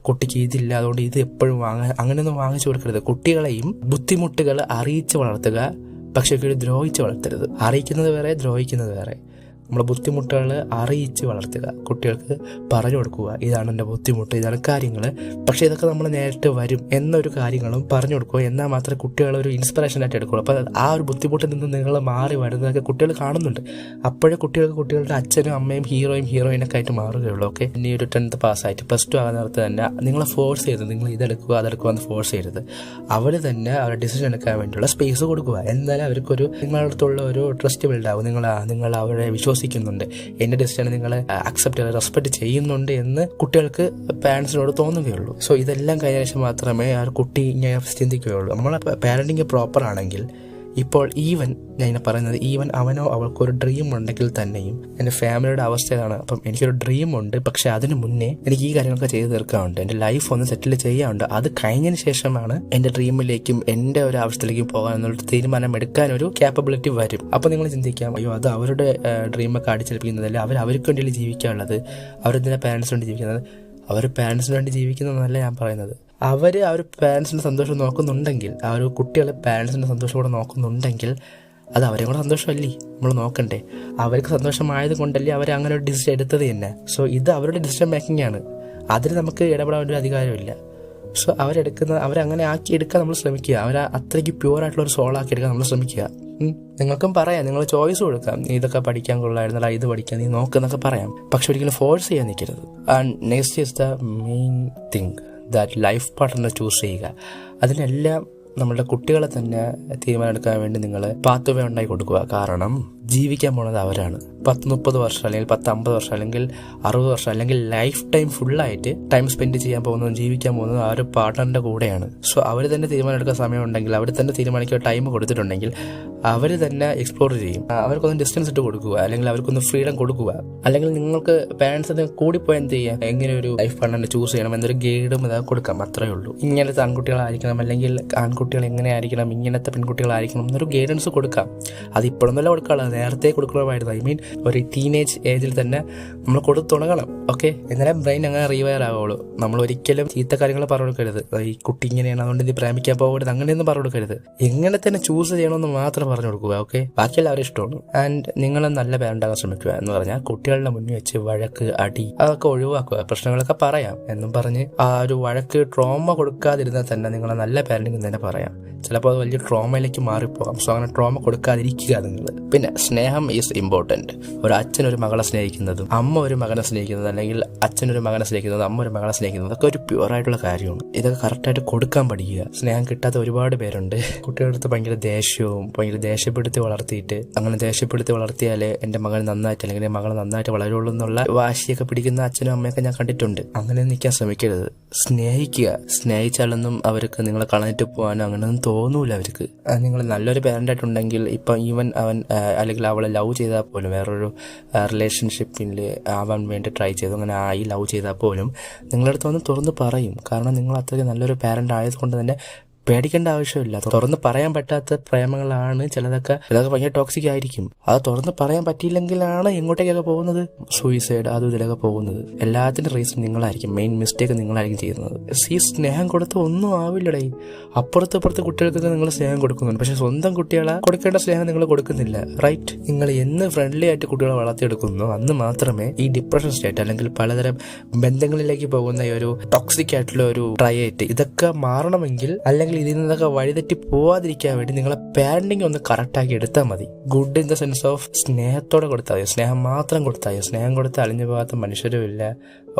കുട്ടിക്ക് ഇതില്ല അതുകൊണ്ട് ഇത് എപ്പോഴും അങ്ങനെയൊന്നും വാങ്ങിച്ചു കൊടുക്കരുത്. കുട്ടികളെയും ബുദ്ധിമുട്ടുകൾ അറിയിച്ച് വളർത്തുക, പക്ഷെ ദ്രോഹിച്ച് വളർത്തരുത്. അറിയിക്കുന്നത് വേറെ, ദ്രോഹിക്കുന്നത് വേറെ. നമ്മളെ ബുദ്ധിമുട്ടുകൾ അറിയിച്ച് വളർത്തുക, കുട്ടികൾക്ക് പറഞ്ഞു കൊടുക്കുക, ഇതാണ് എൻ്റെ ബുദ്ധിമുട്ട്, ഇതാണ് കാര്യങ്ങൾ, പക്ഷേ ഇതൊക്കെ നമ്മൾ നേരിട്ട് വരും എന്നൊരു കാര്യങ്ങളും പറഞ്ഞു കൊടുക്കുക. എന്നാൽ മാത്രമേ കുട്ടികൾ ഒരു ഇൻസ്പിറേഷനായിട്ട് എടുക്കുകയുള്ളൂ. അപ്പോൾ ആ ഒരു ബുദ്ധിമുട്ടിൽ നിന്ന് നിങ്ങൾ മാറി വരുന്നതൊക്കെ കുട്ടികൾ കാണുന്നുണ്ട്. അപ്പോഴേ കുട്ടികൾക്ക് കുട്ടികളുടെ അച്ഛനും അമ്മയും ഹീറോയിനൊക്കെ ആയിട്ട് മാറുകയുള്ളൂ. ഓക്കെ, ഇനി ഒരു 10th പാസ്സായിട്ട് +2 ആകുന്ന നേരത്ത് തന്നെ നിങ്ങളെ ഫോഴ്സ് ചെയ്ത് നിങ്ങൾ അതെടുക്കുക എന്ന് ഫോഴ്സ് ചെയ്യരുത്. അവർ തന്നെ അവരുടെ ഡിസിഷൻ എടുക്കാൻ വേണ്ടിയുള്ള സ്പേസ് കൊടുക്കുക. എന്നാലും അവർക്കൊരു നിങ്ങളുടെ അടുത്തുള്ള ഒരു ട്രസ്റ്റ് ബിൽഡാവും. നിങ്ങൾ അവരെ വിശ്വസിക്കുന്നുണ്ട്, എൻ്റെ ഡിസിഷനെ നിങ്ങൾ അക്സെപ്റ്റ് ചെയ്ത് റെസ്പെക്ട് ചെയ്യുന്നുണ്ട് എന്ന് കുട്ടികൾക്ക് പാരൻസിനോട് തോന്നുകയുള്ളൂ. സോ ഇതെല്ലാം കഴിഞ്ഞ ശേഷം മാത്രമേ ആ കുട്ടി ഇങ്ങനെ ചിന്തിക്കുകയുള്ളൂ. നമ്മളെ പാരന്റിങ് പ്രോപ്പർ ആണെങ്കിൽ ഇപ്പോൾ ഞാൻ പറയുന്നത് ഈവൻ അവനോ അവൾക്കൊരു ഡ്രീം ഉണ്ടെങ്കിൽ തന്നെയും എൻ്റെ ഫാമിലിയുടെ അവസ്ഥ ഇതാണ്. അപ്പം എനിക്കൊരു ഡ്രീം ഉണ്ട്, പക്ഷെ അതിന് മുന്നേ എനിക്ക് ഈ കാര്യങ്ങളൊക്കെ ചെയ്ത് തീർക്കാറുണ്ട്, എൻ്റെ ലൈഫ് ഒന്ന് സെറ്റിൽ ചെയ്യാറുണ്ട്. അത് കഴിഞ്ഞതിന് ശേഷമാണ് എൻ്റെ ഡ്രീമിലേക്കും എൻ്റെ ഒരു ആവശ്യത്തിലേക്കും പോകാൻ എന്നുള്ള തീരുമാനം എടുക്കാനൊരു ക്യാപ്പബിലിറ്റി വരും. അപ്പോൾ നിങ്ങൾ ചിന്തിക്കാം, അയ്യോ അത് അവരുടെ ഡ്രീമൊക്കെ അടിച്ചേൽപ്പിക്കുന്നതല്ല, അവർക്ക് വേണ്ടിയല്ലേ ജീവിക്കാനുള്ളത്, അവരെന്തിനാ പാരൻസിന് വേണ്ടി ജീവിക്കുന്നത്? അവർ പാരൻസിന് വേണ്ടി ജീവിക്കുന്നതെന്നല്ല ഞാൻ പറയുന്നത്. അവർ പാരൻസിൻ്റെ സന്തോഷം നോക്കുന്നുണ്ടെങ്കിൽ, ആ ഒരു കുട്ടികൾ പാരൻസിൻ്റെ സന്തോഷം കൂടെ നോക്കുന്നുണ്ടെങ്കിൽ അത് അവരെയും കൂടെ സന്തോഷമല്ലേ നമ്മൾ നോക്കണ്ടേ? അവർക്ക് സന്തോഷമായത് കൊണ്ടല്ലേ അവർ അങ്ങനെ ഒരു ഡിസിഷൻ എടുത്തത് തന്നെ. സോ ഇത് അവരുടെ ഡിസിഷൻ മേക്കിംഗ് ആണ്, അതിൽ നമുക്ക് ഇടപെടാൻ ഒരു അധികാരമില്ല. സോ അവരങ്ങനെ ആക്കി എടുക്കാൻ നമ്മൾ ശ്രമിക്കുക, അവരെ അത്രയ്ക്ക് പ്യുവറായിട്ടുള്ള ഒരു സോളാക്കി എടുക്കാൻ നമ്മൾ ശ്രമിക്കുക. നിങ്ങൾക്കും പറയാം, നിങ്ങൾ ചോയ്സ് കൊടുക്കാം, നീ ഇതൊക്കെ പഠിക്കാൻ കൊള്ളായിരുന്നല്ല, ഇത് പഠിക്കാൻ നീ നോക്കുന്നൊക്കെ പറയാം, പക്ഷെ ഒരിക്കലും ഫോഴ്സ് ചെയ്യാൻ നിൽക്കരുത്. And next is the main thing that life partner choose ചെയ്യുക. അതിനെല്ലാം നമ്മളുടെ കുട്ടികളെ തന്നെ തീരുമാനം എടുക്കാൻ വേണ്ടി നിങ്ങൾ പാത്വേ ഉണ്ടാക്കി കൊടുക്കുക. കാരണം ജീവിക്കാൻ പോണത് അവരാണ്. 10-30 വർഷം അല്ലെങ്കിൽ 10-50 വർഷം അല്ലെങ്കിൽ 60 വർഷം അല്ലെങ്കിൽ ലൈഫ് ടൈം ഫുള്ളായിട്ട് ടൈം സ്പെൻഡ് ചെയ്യാൻ പോകുന്നതും ജീവിക്കാൻ പോകുന്നതും ആ ഒരു പാർട്ട്ണറിന്റെ കൂടെയാണ്. സോ അവർ തന്നെ തീരുമാനം എടുക്കാൻ സമയമുണ്ടെങ്കിൽ, അവർ തന്നെ തീരുമാനിക്കാൻ ടൈം കൊടുത്തിട്ടുണ്ടെങ്കിൽ അവർ തന്നെ എക്സ്പ്ലോർ ചെയ്യും. അവർക്കൊന്ന് ഡിസ്റ്റൻസ് ഇട്ട് കൊടുക്കുക, അല്ലെങ്കിൽ അവർക്കൊന്ന് ഫ്രീഡം കൊടുക്കുക. അല്ലെങ്കിൽ നിങ്ങൾക്ക് പാരൻസിന് കൂടിപ്പോയി എന്ത് ചെയ്യാം, എങ്ങനെ ഒരു ലൈഫ് പാർട്ട്ണറിനെ ചൂസ് ചെയ്യണം എന്നൊരു ഗൈഡും ഇതൊക്കെ കൊടുക്കാം. അത്രയേ ഉള്ളൂ. ഇങ്ങനത്തെ ആൺകുട്ടികളായിരിക്കണം, അല്ലെങ്കിൽ ആൺകുട്ടികൾ എങ്ങനെ ആയിരിക്കണം, ഇങ്ങനത്തെ പെൺകുട്ടികളായിരിക്കണം എന്നൊരു ഗൈഡൻസ് കൊടുക്കാം. അത് ഇപ്പോഴൊന്നുമല്ല കൊടുക്കാനുള്ളത്, നേരത്തെ കൊടുക്കണമായിരുന്നു. ഐ മീൻ ഒരു ടീനേജ് ഏജിൽ തന്നെ നമ്മൾ കൊടുത്തു തുടങ്ങണം. ഓക്കെ, എന്നാലും ബ്രെയിൻ അങ്ങനെ റീവയർ ആവുള്ളൂ. നമ്മൾ ഒരിക്കലും ചീത്ത കാര്യങ്ങൾ പറഞ്ഞു കൊടുക്കരുത്. ഈ കുട്ടി ഇങ്ങനെയാണ് അതുകൊണ്ട് ഇത് പ്രേമിക്കാൻ പോകരുത്, അങ്ങനെയൊന്നും പറഞ്ഞു കൊടുക്കരുത്. എങ്ങനെ തന്നെ ചൂസ് ചെയ്യണമെന്ന് മാത്രം പറഞ്ഞു കൊടുക്കുക. ഓക്കെ, ബാക്കിയെല്ലാം അവരെ ഇഷ്ടമാണ്. ആൻഡ് നിങ്ങൾ നല്ല പേരൻ്റാകാൻ ശ്രമിക്കുക എന്ന് പറഞ്ഞാൽ കുട്ടികളുടെ മുന്നിൽ വെച്ച് വഴക്ക്, അടി അതൊക്കെ ഒഴിവാക്കുക. പ്രശ്നങ്ങളൊക്കെ പറയാം എന്നും പറഞ്ഞ് ആ ഒരു വഴക്ക് ട്രോമ കൊടുക്കാതിരുന്നാൽ തന്നെ നിങ്ങളെ നല്ല പാരന്റിംഗ് തന്നെ പറയാം. ചിലപ്പോൾ അത് വലിയ ട്രോമയിലേക്ക് മാറിപ്പോകാം. സോ അങ്ങനെ ട്രോമ കൊടുക്കാതിരിക്കുക നിങ്ങൾ. പിന്നെ സ്നേഹം ഈസ് ഇമ്പോർട്ടൻറ്റ്. ഒരു അച്ഛൻ ഒരു മകളെ സ്നേഹിക്കുന്നതും അമ്മ ഒരു മകനെ സ്നേഹിക്കുന്നതും, അല്ലെങ്കിൽ അച്ഛൻ ഒരു മകനെ സ്നേഹിക്കുന്നതും അമ്മ ഒരു മകളെ സ്നേഹിക്കുന്നതും അതൊക്കെ ഒരു പ്യുവറായിട്ടുള്ള കാര്യമാണ്. ഇതൊക്കെ കറക്റ്റായിട്ട് കൊടുക്കാൻ പഠിക്കുക. സ്നേഹം കിട്ടാത്ത ഒരുപാട് പേരുണ്ട്. കുട്ടികളുടെ അടുത്ത് ഭയങ്കര ദേഷ്യപ്പെടുത്തി വളർത്തിയിട്ട്, അങ്ങനെ ദേഷ്യപ്പെടുത്തി വളർത്തിയാലേ എൻ്റെ മകൻ നന്നായിട്ട് അല്ലെങ്കിൽ എൻ്റെ മകൾ നന്നായിട്ട് വളരുള്ളൂ എന്നുള്ള വാശിയൊക്കെ പിടിക്കുന്ന അച്ഛനും അമ്മയൊക്കെ ഞാൻ കണ്ടിട്ടുണ്ട്. അങ്ങനെ നിൽക്കാൻ ശ്രമിക്കരുത്. സ്നേഹിക്കുക. സ്നേഹിച്ചാലൊന്നും അവർക്ക് നിങ്ങളെ കളഞ്ഞിട്ട് പോകാനോ അങ്ങനെയൊന്നും തോന്നൂല അവർക്ക്. നിങ്ങൾ നല്ലൊരു പാരൻ്റായിട്ടുണ്ടെങ്കിൽ, ഇപ്പം ഈവൻ അവൻ അല്ലെങ്കിൽ അവളെ ലവ് ചെയ്താൽ പോലും, വേറൊരു റിലേഷൻഷിപ്പിൽ ആവാൻ വേണ്ടി ട്രൈ ചെയ്തു, അങ്ങനെ ആയി ലവ് ചെയ്താൽ പോലും നിങ്ങളുടെ അടുത്ത് വന്ന് തുറന്ന് പറയും. കാരണം നിങ്ങൾ അത്രയ്ക്ക് നല്ലൊരു പാരൻ്റ് ആയതുകൊണ്ട് തന്നെ പേടിക്കേണ്ട ആവശ്യമില്ല. തുറന്ന് പറയാൻ പറ്റാത്ത പ്രേമങ്ങളാണ് ചിലതൊക്കെ ഭയങ്കര ടോക്സിക് ആയിരിക്കും. അത് തുറന്ന് പറയാൻ പറ്റിയില്ലെങ്കിലാണ് എങ്ങോട്ടേക്കൊക്കെ പോകുന്നത്, സൂയിസൈഡ് അതും ഇതിലൊക്കെ പോകുന്നത്. എല്ലാത്തിനും റീസൺ നിങ്ങളായിരിക്കും, മെയിൻ മിസ്റ്റേക്ക് നിങ്ങളായിരിക്കും ചെയ്യുന്നത്. ഈ സ്നേഹം കൊടുത്ത് ഒന്നും ആവില്ലടേ. അപ്പുറത്ത് കുട്ടികൾക്കൊക്കെ നിങ്ങൾ സ്നേഹം കൊടുക്കുന്നുണ്ട്, പക്ഷെ സ്വന്തം കുട്ടികളെ കൊടുക്കേണ്ട സ്നേഹം നിങ്ങൾ കൊടുക്കുന്നില്ല, റൈറ്റ്? നിങ്ങൾ എന്ന് ഫ്രണ്ട്ലി ആയിട്ട് കുട്ടികളെ വളർത്തിയെടുക്കുന്നു അന്ന് മാത്രമേ ഈ ഡിപ്രഷൻ സ്റ്റേറ്റ് അല്ലെങ്കിൽ പലതരം ബന്ധങ്ങളിലേക്ക് പോകുന്ന ഈ ഒരു ടോക്സിക് ആയിട്ടുള്ള ഒരു ട്രയറ്റ് ഇതൊക്കെ മാറണമെങ്കിൽ, അല്ലെങ്കിൽ ഇതിൽ നിന്നൊക്കെ വഴിതെറ്റി പോവാതിരിക്കാൻ വേണ്ടി നിങ്ങളെ പാരന്റിങ് ഒന്ന് കറക്റ്റാക്കി എടുത്താൽ മതി. Good in the sense of സ്നേഹത്തോടെ കൊടുത്താൽ മതി, സ്നേഹം മാത്രം കൊടുത്താൽ മതി. സ്നേഹം കൊടുത്ത് അലിഞ്ഞു പോകാത്ത മനുഷ്യരും ഇല്ല,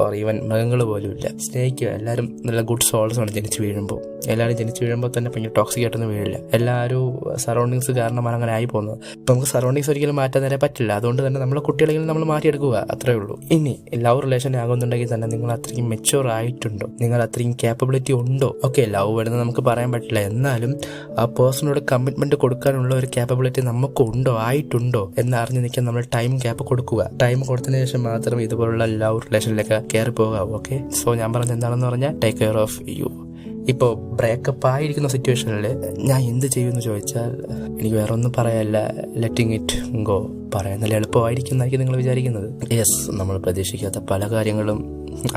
ഓർ ഈവൻ മൃഗങ്ങൾ പോലും ഇല്ല. സ്നേഹിക്കുക. എല്ലാവരും നല്ല ഗുഡ് സോൾസ് ആണ് ജനിച്ചു വീഴുമ്പോൾ. എല്ലാവരും ജനിച്ചു വീഴുമ്പോൾ തന്നെ ഭയങ്കര ടോക്സിക് ആയിട്ടൊന്നും വീഴില്ല. എല്ലാവരും സറൗണ്ടിങ്സ് കാരണമാണ് അങ്ങനെ ആയി പോകുന്നത്. ഇപ്പം നമുക്ക് സറൗണ്ടിങ്സ് ഒരിക്കലും മാറ്റാൻ നേരെ പറ്റില്ല. അതുകൊണ്ട് തന്നെ നമ്മളെ കുട്ടികളെങ്കിലും നമ്മൾ മാറ്റിയെടുക്കുക, അത്രേ ഉള്ളൂ. ഇനി ലവ് റിലേഷൻ ആകുന്നുണ്ടെങ്കിൽ തന്നെ നിങ്ങൾ അത്രയും മെച്യൂർ ആയിട്ടുണ്ടോ, നിങ്ങൾ അത്രയും ക്യാപ്പബിലിറ്റി ഉണ്ടോ? ഓക്കെ, ലവ് വരുന്നത് നമുക്ക് പറയാൻ പറ്റില്ല, എന്നാലും ആ പേഴ്സണോട് കമ്മിറ്റ്മെന്റ് കൊടുക്കാനുള്ള ഒരു ക്യാപ്പബിലിറ്റി നമുക്ക് ഉണ്ടോ, ആയിട്ടുണ്ടോ എന്ന് അറിഞ്ഞ് നിൽക്കാൻ നമ്മൾ ടൈം ഗ്യാപ്പ് കൊടുക്കുക. ടൈം കൊടുത്തതിന് ശേഷം മാത്രം ഇതുപോലുള്ള ലവ് റിലേഷനിലേക്ക് കയറി പോകാവൂ. ഓക്കെ, സോ ഞാൻ പറഞ്ഞത് എന്താണെന്ന് പറഞ്ഞാൽ ടേക്ക് കെയർ ഓഫ് യു. ഇപ്പോൾ ബ്രേക്കപ്പ് ആയിരിക്കുന്ന സിറ്റുവേഷനിൽ ഞാൻ എന്ത് ചെയ്യുമെന്ന് ചോദിച്ചാൽ എനിക്ക് വേറെ ഒന്നും പറയാനില്ല, ലെറ്റിങ് ഇറ്റ് ഗോ. പറയാൻ നല്ല എളുപ്പമായിരിക്കുന്നതായിരിക്കും നിങ്ങൾ വിചാരിക്കുന്നത്. യെസ്, നമ്മൾ പ്രതീക്ഷിക്കാത്ത പല കാര്യങ്ങളും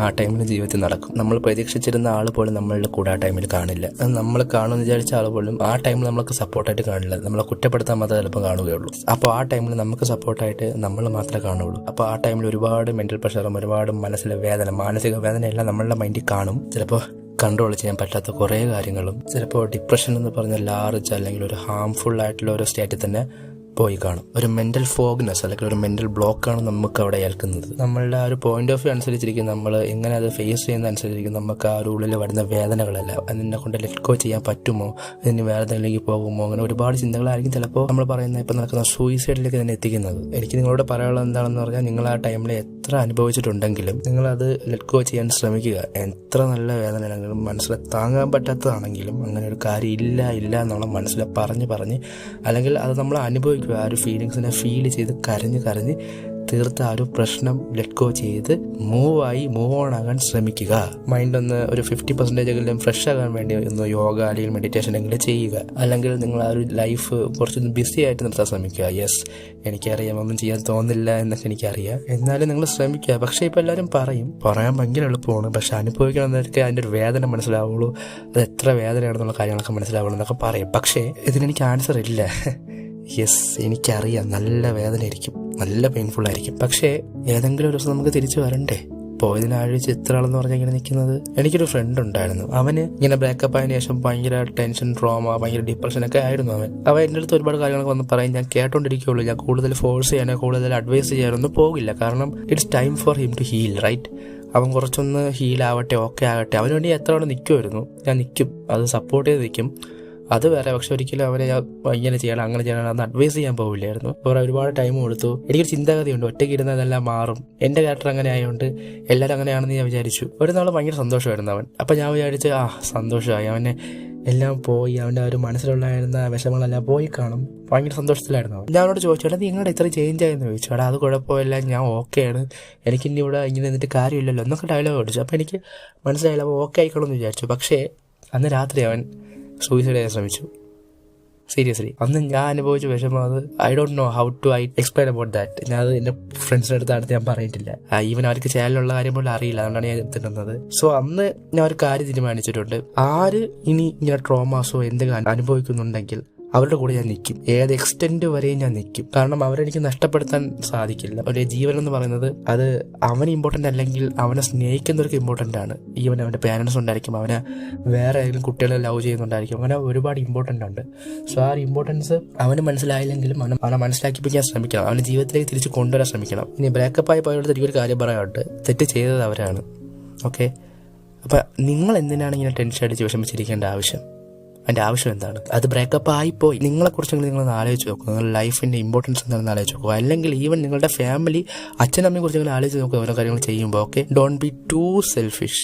ആ ടൈമിൽ ജീവിതത്തിൽ നടക്കും. നമ്മൾ പ്രതീക്ഷിച്ചിരുന്ന ആൾ പോലും നമ്മളുടെ കൂടെ ആ ടൈമിൽ കാണില്ല. നമ്മൾ കാണുമെന്ന് വിചാരിച്ച ആൾ പോലും ആ ടൈമിൽ നമ്മൾക്ക് സപ്പോർട്ടായിട്ട് കാണില്ല. നമ്മളെ കുറ്റപ്പെടുത്താൻ മാത്രമേ ചിലപ്പോൾ കാണുകയുള്ളൂ. അപ്പോൾ ആ ടൈമിൽ നമുക്ക് സപ്പോർട്ടായിട്ട് നമ്മൾ മാത്രമേ കാണുകയുള്ളൂ. അപ്പോൾ ആ ടൈമിൽ ഒരുപാട് മെന്റൽ പ്രഷറും ഒരുപാട് മനസ്സിലെ വേദന, മാനസിക വേദന എല്ലാം നമ്മളുടെ മൈൻഡിൽ കാണും. ചിലപ്പോൾ കൺട്രോൾ ചെയ്യാൻ പറ്റാത്ത കുറേ കാര്യങ്ങളും, ചിലപ്പോൾ ഡിപ്രഷൻ എന്ന് പറഞ്ഞ ലാർജ് അല്ലെങ്കിൽ ഒരു ഹാംഫുൾ ആയിട്ടുള്ള ഒരു സ്റ്റേറ്റിൽ തന്നെ പോയി കാണും. ഒരു മെന്റൽ ഫോഗ്നെസ് അല്ലെങ്കിൽ ഒരു മെന്റൽ ബ്ലോക്കാണ് നമുക്ക് അവിടെ ഏൽക്കുന്നത്. നമ്മളുടെ ആ ഒരു പോയിന്റ് ഓഫ് വ്യൂ അനുസരിച്ചിരിക്കും, നമ്മൾ എങ്ങനെ അത് ഫേസ് ചെയ്യുന്ന അനുസരിച്ചിരിക്കും നമുക്ക് ആ ഒരു ഉള്ളിൽ വരുന്ന വേദനകളല്ല. അതിനെ കൊണ്ട് ലെറ്റ് ഗോ ചെയ്യാൻ പറ്റുമോ, അതിന് വേറെ എന്തെങ്കിലും പോകുമോ, അങ്ങനെ ഒരുപാട് ചിന്തകളായിരിക്കും ചിലപ്പോൾ നമ്മൾ പറയുന്ന ഇപ്പം നടക്കുന്ന സൂയിസൈഡിലേക്ക് തന്നെ എത്തിക്കുന്നത്. എനിക്ക് നിങ്ങളോട് പറയാനുള്ളത് എന്താണെന്ന് പറഞ്ഞാൽ, നിങ്ങൾ ആ ടൈമിൽ എത്ര അനുഭവിച്ചിട്ടുണ്ടെങ്കിലും നിങ്ങളത് ലെറ്റ് ഗോ ചെയ്യാൻ ശ്രമിക്കുക. എത്ര നല്ല വേദനയാണെങ്കിലും മനസ്സിൽ താങ്ങാൻ പറ്റാത്തതാണെങ്കിലും അങ്ങനെ ഒരു കാര്യം ഇല്ല എന്നുള്ള മനസ്സിൽ പറഞ്ഞ് അല്ലെങ്കിൽ അത് നമ്മൾ അനുഭവിക്കുക. ആ ഒരു ഫീലിങ്സിനെ ഫീൽ ചെയ്ത് കരഞ്ഞ് തീർത്ത ആ ഒരു പ്രശ്നം ലെറ്റ് ഗോ ചെയ്ത് മൂവ് ഓൺ ആകാൻ ശ്രമിക്കുക. മൈൻഡ് ഒന്ന് ഒരു 50% ഫ്രഷ് ആകാൻ വേണ്ടി ഒന്ന് യോഗ അല്ലെങ്കിൽ മെഡിറ്റേഷൻ എങ്കിലും ചെയ്യുക. അല്ലെങ്കിൽ നിങ്ങൾ ആ ഒരു ലൈഫ് കുറച്ചൊന്ന് ബിസി ആയിട്ട് നിർത്താൻ ശ്രമിക്കുക. യെസ്, എനിക്കറിയാം ഒന്നും ചെയ്യാൻ തോന്നില്ല എന്നൊക്കെ എനിക്കറിയാം, എന്നാലും നിങ്ങൾ ശ്രമിക്കുക. പക്ഷേ ഇപ്പോൾ എല്ലാവരും പറയാൻ ഭയങ്കര എളുപ്പമാണ്, പക്ഷെ അനുഭവിക്കണമെന്നൊക്കെ അതിൻ്റെ ഒരു വേദന മനസ്സിലാവുള്ളൂ, അത് എത്ര വേദനയാണെന്നുള്ള കാര്യങ്ങളൊക്കെ മനസ്സിലാവുള്ളൂ എന്നൊക്കെ പറയും. പക്ഷേ ഇതിനെനിക്ക് ആൻസർ ഇല്ല. യെസ്, എനിക്കറിയാം നല്ല വേദനയായിരിക്കും, നല്ല പെയിൻഫുൾ ആയിരിക്കും. പക്ഷേ ഏതെങ്കിലും ഒരു ദിവസം നമുക്ക് തിരിച്ചു വരണ്ടേ? പോയതിനാഴ്ച ഇത്ര ആളെന്ന് പറഞ്ഞാൽ ഇങ്ങനെ നിൽക്കുന്നത്. എനിക്കൊരു ഫ്രണ്ട് ഉണ്ടായിരുന്നു, അവന് ഇങ്ങനെ ബ്രേക്കപ്പ് ആയതിനു ശേഷം ഭയങ്കര ടെൻഷൻ, ട്രോമ, ഭയങ്കര ഡിപ്രഷനൊക്കെ ആയിരുന്നു. അവൻ എൻ്റെ അടുത്ത് ഒരുപാട് കാര്യങ്ങളൊക്കെ വന്ന് പറയും, ഞാൻ കേട്ടോണ്ടിരിക്കുകയുള്ളൂ. ഞാൻ കൂടുതൽ ഫോഴ്സ് ചെയ്യാനോ കൂടുതൽ അഡ്വൈസ് ചെയ്യാനൊന്നും പോകില്ല, കാരണം it's time for him to heal, right? അവൻ കുറച്ചൊന്ന് ഹീലാവട്ടെ, ഓക്കെ ആകട്ടെ. അവന് വേണ്ടി എത്ര തവണ നിൽക്കുമായിരുന്നു, ഞാൻ നിൽക്കും, അത് സപ്പോർട്ട് ചെയ്ത് നിൽക്കും, അത് വേറെ. പക്ഷെ ഒരിക്കലും അവനെ ഇങ്ങനെ ചെയ്യണം അങ്ങനെ ചെയ്യണം അന്ന് അഡ്വൈസ് ചെയ്യാൻ പോകില്ലായിരുന്നു. അവരെ ഒരുപാട് ടൈം കൊടുത്തു. എനിക്കൊരു ചിന്താഗതിയുണ്ട്, ഒറ്റയ്ക്ക് ഇരുന്ന് അതെല്ലാം മാറും. എൻ്റെ ക്യാരക്ടർ അങ്ങനെ ആയതുകൊണ്ട് എല്ലാവരും അങ്ങനെയാണെന്ന് ഞാൻ വിചാരിച്ചു. ഒരു നാൾ ഭയങ്കര സന്തോഷമായിരുന്നു അവൻ. അപ്പം ഞാൻ വിചാരിച്ച് സന്തോഷമായി, അവനെ എല്ലാം പോയി, അവൻ്റെ ആ ഒരു മനസ്സിലുണ്ടായിരുന്ന വിഷമങ്ങളെല്ലാം പോയി കാണും. ഭയങ്കര സന്തോഷത്തിലായിരുന്നു അവൻ. ഞാൻ അവനോട് ചോദിച്ചു, എടാ നിങ്ങളുടെ ഇത്ര ചേഞ്ച് ആയെന്ന് ചോദിച്ചു. എടാ അത് കുഴപ്പമില്ല, ഞാൻ ഓക്കെയാണ്, എനിക്കിനി ഇവിടെ ഇങ്ങനെ നിന്നിട്ട് കാര്യമില്ലല്ലോ എന്നൊക്കെ ഡയലോഗ് അടിച്ചു. അപ്പോൾ എനിക്ക് മനസ്സിലായില്ല, അപ്പോൾ ഓക്കെ ആയിക്കോളെന്ന് വിചാരിച്ചു. പക്ഷേ അന്ന് രാത്രി അവൻ സൂയിസൈഡ് ചെയ്യാൻ ശ്രമിച്ചു. സീരിയസ്ലി, അന്ന് ഞാൻ അനുഭവിച്ച വിഷമം അത് I don't know how to explain about that. ഞാൻ അത് എൻ്റെ ഫ്രണ്ട്സിൻ്റെ അടുത്ത് ഞാൻ പറഞ്ഞിട്ടില്ല. ഈവൻ അവർക്ക് ചാനലുള്ള കാര്യം പോലും അറിയില്ല, അതുകൊണ്ടാണ് ഞാൻ എടുത്തിട്ടുള്ളത്. സോ അന്ന് ഞാൻ ഒരു കാര്യം തീരുമാനിച്ചിട്ടുണ്ട്, ആര് ഇനി ഇങ്ങനെ ട്രോമാസോ എന്തെങ്കിലും അനുഭവിക്കുന്നുണ്ടെങ്കിൽ അവരുടെ കൂടെ ഞാൻ നിൽക്കും. ഏത് എക്സ്റ്റെന്റ് വരെയും ഞാൻ നിൽക്കും. കാരണം അവരെനിക്ക് നഷ്ടപ്പെടുത്താൻ സാധിക്കില്ല. ഒരു ജീവൻ എന്ന് പറയുന്നത് അത് അവന് ഇമ്പോർട്ടൻ്റ് അല്ലെങ്കിൽ അവനെ സ്നേഹിക്കുന്നവർക്ക് ഇമ്പോർട്ടൻ്റ് ആണ്. ഈവൻ അവൻ്റെ പേരൻസ് ഉണ്ടായിരിക്കും, അവനെ വേറെ ഏതെങ്കിലും കുട്ടികളെ ലവ് ചെയ്യുന്നുണ്ടായിരിക്കും, അങ്ങനെ ഒരുപാട് ഇമ്പോർട്ടൻ്റ് ഉണ്ട്. സോ ആ ഒരു ഇമ്പോർട്ടൻസ് അവന് മനസ്സിലായില്ലെങ്കിലും അവനെ മനസ്സിലാക്കിപ്പിക്കാൻ ശ്രമിക്കണം, അവൻ്റെ ജീവിതത്തിലേക്ക് തിരിച്ച് കൊണ്ടുവരാൻ ശ്രമിക്കണം. ഇനി ബ്രേക്കപ്പായി പോയടുത്ത് എനിക്കൊരു കാര്യം പറയാനുണ്ട്, തെറ്റ് ചെയ്തത് അവരാണ്. ഓക്കെ, അപ്പം നിങ്ങൾ എന്തിനാണ് ഇങ്ങനെ ടെൻഷൻ അടിച്ച് വിഷമിച്ചിരിക്കേണ്ട ആവശ്യം? അതിൻ്റെ ആവശ്യം എന്താണ്? അത് ബ്രേക്കപ്പ് ആയിപ്പോയി, നിങ്ങളെക്കുറിച്ചെങ്കിലും നിങ്ങളൊന്ന് ആലോചിച്ച് നോക്കുക, നിങ്ങളുടെ ലൈഫിൻ്റെ ഇമ്പോർട്ടൻസ് എന്താണെന്ന് ആലോചിച്ച് നോക്കുക. അല്ലെങ്കിൽ ഈവൻ നിങ്ങളുടെ ഫാമിലി, അച്ഛനമ്മയെ കുറിച്ചെങ്കിലും ആലോചിച്ച് നോക്കുക ഓരോ കാര്യങ്ങൾ ചെയ്യുമ്പോൾ. Okay, don't be too selfish.